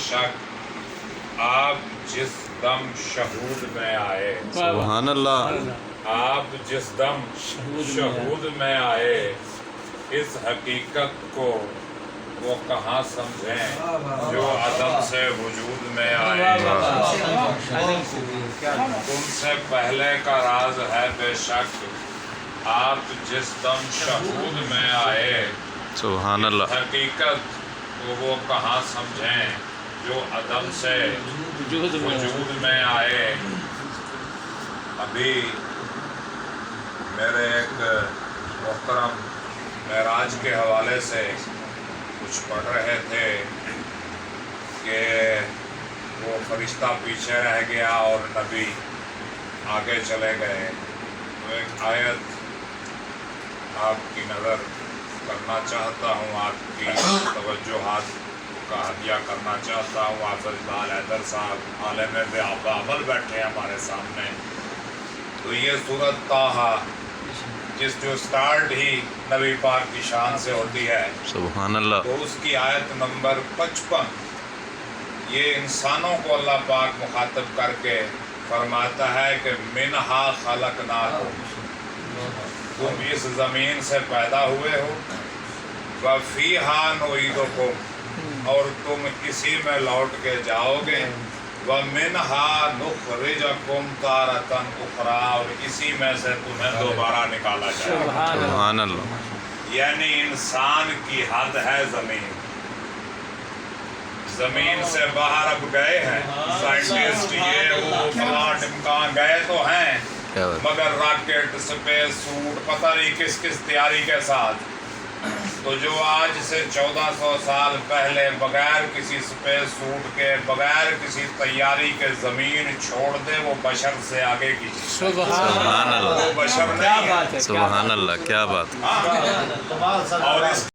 شک آپ جس دم شہود میں آئے، سبحان اللہ، آپ جس دم شہود میں آئے، اس حقیقت کو وہ کہاں سمجھیں جو عدم سے وجود میں آئے۔ تم سے پہلے کا راز ہے بے شک آپ جس دم شہود میں آئے، سبحان اللہ، حقیقت کو وہ کہاں سمجھیں جو عدم سے وجود میں آئے۔ ابھی میرے ایک محترم معراج کے حوالے سے کچھ پڑھ رہے تھے کہ وہ فرشتہ پیچھے رہ گیا اور نبی آگے چلے گئے۔ تو ایک آیت آپ کی نظر کرنا چاہتا ہوں، آپ کی توجہات کا ہدیہ کرنا چاہتا ہوں۔ حافظ حیدر صاحب عالم بعمل بیٹھے ہیں ہمارے سامنے۔ تو یہ سورۃ طٰہٰ جس جو سٹارٹ ہی نبی پاک کی شان سے ہوتی ہے، سبحان اللہ، تو اس کی آیت نمبر 55 یہ انسانوں کو اللہ پاک مخاطب کر کے فرماتا ہے کہ منہا خلقناکم، تم اس زمین سے پیدا ہوئے ہو، وفیہا نعیدکم، اور تم اسی میں لوٹ کے جاؤ گے، ومنہا نخرجکم تارۃ اخری، اور اسی میں سے تمہیں دوبارہ نکالا جائے گا۔ سبحان اللہ، یعنی انسان کی حد ہے زمین، زمین سے باہر اب گئے ہیں سائنٹسٹ، یہ وہ فلاں ٹمکان گئے تو ہیں، کیا بات، مگر راکٹ، اسپیس سوٹ، پتہ نہیں کس کس تیاری کے ساتھ۔ تو جو آج سے 1400 سال پہلے بغیر کسی اسپیس سوٹ کے، بغیر کسی تیاری کے زمین چھوڑ دے، وہ بشر سے آگے کی چیز ہے۔ سبحان اللہ، وہ بشر نہیں ہے۔ سبحان اللہ، کیا بات، اور اس